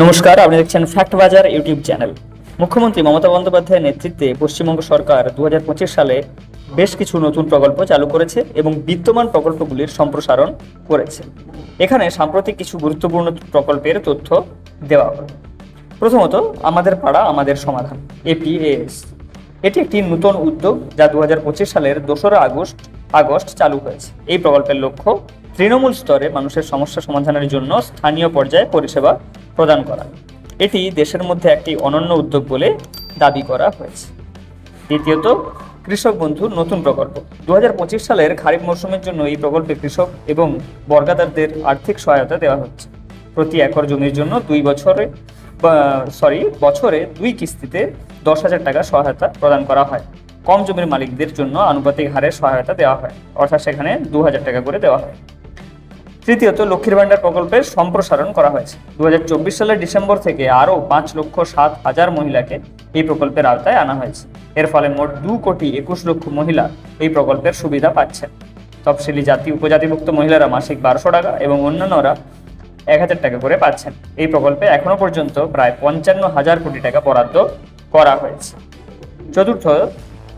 নমস্কার, আপনি দেখছেন ফ্যাক্ট বাজার ইউটিউব চ্যানেল। মুখ্যমন্ত্রী মমতা বন্দ্যোপাধ্যায়ের নেতৃত্বে পশ্চিমবঙ্গ সরকার 2025 সালে বেশ কিছু নতুন প্রকল্প চালু করেছে এবং বিদ্যমান প্রকল্পগুলির সম্প্রসারণ করেছে। এখানে সাম্প্রতিক কিছু গুরুত্বপূর্ণ প্রকল্পের তথ্য দেওয়া হলো। প্রথমত, আমাদের পাড়া আমাদের সমাধান, APAS। এটি একটি নতুন উদ্যোগ যা 2025 সালের 2রা আগস্ট চালু হয়েছে। এই প্রকল্পের লক্ষ্য তৃণমূল স্তরে মানুষের সমস্যা সমাধানের জন্য স্থানীয় পর্যায়ে পরিষেবা প্রদান করা। এটি দেশের মধ্যে একটি অনন্য উদ্যোগ বলে দাবি করা হয়েছে। দ্বিতীয়ত, কৃষক বন্ধুর নতুন প্রকল্প। 2025 সালের খারিফ মৌসুমের জন্য এই প্রকল্পে কৃষক এবং বর্গাদারদের আর্থিক সহায়তা দেওয়া হচ্ছে। প্রতি একর জমির জন্য বছরে 2 কিস্তিতে 10,000 টাকা সহায়তা প্রদান করা হয়। কম জমির মালিকদের জন্য আনুপাতিক হারে সহায়তা দেওয়া হয়, অর্থাৎ সেখানে 2,000 টাকা করে দেওয়া হয়। তৃতীয়ত, লক্ষ্মীর ভাণ্ডার প্রকল্পের সম্প্রসারণ করা হয়েছে। 2024 সালের ডিসেম্বর থেকে আরও 5,07,000 মহিলাকে এই প্রকল্পের আওতায় আনা হয়েছে। এর ফলে মোট 2,21,00,000 মহিলা এই প্রকল্পের সুবিধা পাচ্ছেন। তফসিলি জাতি উপজাতিভুক্ত মহিলারা মাসিক 1,200 টাকা এবং অন্যান্যরা 1,000 টাকা করে পাচ্ছেন। এই প্রকল্পে এখনো পর্যন্ত প্রায় 55,000 কোটি টাকা বরাদ্দ করা হয়েছে। চতুর্থ,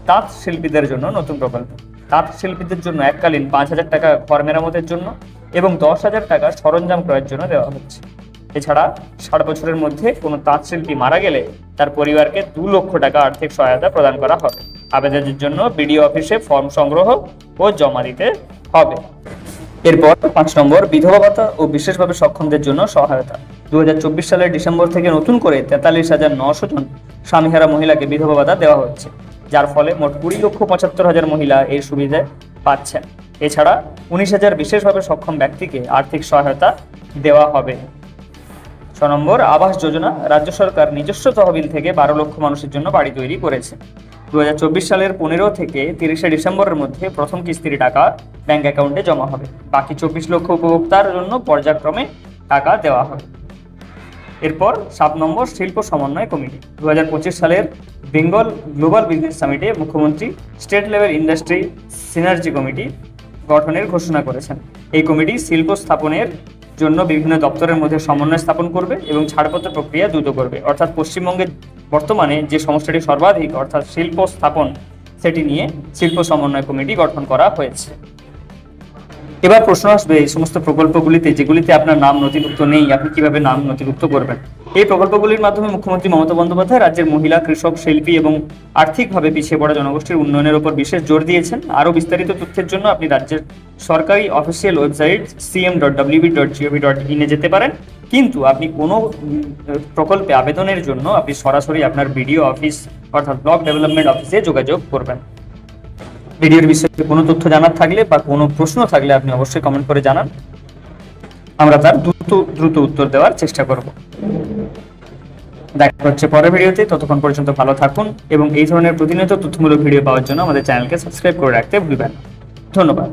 তাঁত শিল্পীদের জন্য নতুন প্রকল্প। তাঁত শিল্পীদের জন্য এককালীন 5,000 টাকা ঘর মেরামতের জন্য এবং 10,000 টাকা সরঞ্জাম ক্রয়ের জন্য দেওয়া হচ্ছে। এছাড়া 60 বছরের মধ্যে কোনো তাঁত শিল্পী মারা গেলে তার পরিবারকে 2 লক্ষ টাকা আর্থিক সহায়তা প্রদান করা হবে। আবেদনের জন্য BDO অফিসে ফর্ম সংগ্রহ ও জমা দিতে হবে। এরপর 5 নম্বর, বিধবা ভাতা ও বিশেষভাবে সক্ষমদের জন্য সহায়তা। 2024 সালের ডিসেম্বর থেকে নতুন করে 43,900 জন স্বামীহারা মহিলাকে বিধবা ভাতা দেওয়া হচ্ছে, যার ফলে মোট 20,75,000 মহিলা এই সুবিধা পাচ্ছেন। এছাড়া 19,000 বিশেষভাবে সক্ষম ব্যক্তিকে আর্থিক সহায়তা দেওয়া হবে। 6 নম্বর, আবাস যোজনা। রাজ্য সরকার নিজস্ব তহবিল থেকে 12 লক্ষ মানুষের জন্য বাড়ি তৈরি করেছে। 2024 সালের 15 থেকে 30 ডিসেম্বরের মধ্যে প্রথম কিস্তির টাকা ব্যাংক অ্যাকাউন্টে জমা হবে। বাকি 24 লক্ষ উপভোক্তার জন্য পর্যায়ক্রমে টাকা দেওয়া হবে। এরপর 7 নম্বর, শিল্প সমন্বয় কমিটি। 2025 সালের বেঙ্গল গ্লোবাল বিজনেস সামিটে মুখ্যমন্ত্রী state level industry synergy committee গঠনের ঘোষণা করেছেন। এই কমিটি শিল্প স্থাপনের জন্য বিভিন্ন দপ্তরের মধ্যে সমন্বয় স্থাপন করবে এবং ছাড়পত্র প্রক্রিয়া দ্রুত করবে। অর্থাৎ পশ্চিমবঙ্গে বর্তমানে যে সমস্যাটি সর্বাধিক, অর্থাৎ শিল্প স্থাপন, সেটি নিয়ে শিল্প সমন্বয় কমিটি গঠন করা হয়েছে। এবার প্রশ্ন আসবে, এই সমস্ত প্রকল্পগুলিতে যেগুলিতে আপনার নাম নথিভুক্ত নেই, আপনি কিভাবে নাম নথিভুক্ত করবেন? এই প্রকল্পগুলির মাধ্যমে মুখ্যমন্ত্রী মমতা বন্দ্যোপাধ্যায় রাজ্যের মহিলা, কৃষক, শিল্পী এবং আর্থিকভাবে পিছিয়ে পড়া জনগোষ্ঠীর উন্নয়নের উপর বিশেষ জোর দিয়েছেন। আরও বিস্তারিত তথ্যের জন্য আপনি রাজ্যের সরকারি অফিসিয়াল ওয়েবসাইট cm.wb.gov.in এ যেতে পারেন। কিন্তু আপনি কোনো প্রকল্পে আবেদনের জন্য আপনি সরাসরি আপনার BDO অফিস অর্থাৎ ব্লক ডেভেলপমেন্ট অফিসে যোগাযোগ করবেন। ভিডিওর বিষয়ে কোনো তথ্য জানার থাকলে বা কোনো প্রশ্ন থাকলে আপনি অবশ্যই কমেন্ট করে জানান, আমরা তার দ্রুত উত্তর দেওয়ার চেষ্টা করব। দেখা হচ্ছে পরের ভিডিওতে। ততক্ষণ পর্যন্ত ভালো থাকুন এবং এই ধরনের প্রতিনিয়ত তথ্যমূলক ভিডিও পাওয়ার জন্য আমাদের চ্যানেলকে সাবস্ক্রাইব করে রাখতে ভুলবেন না। ধন্যবাদ।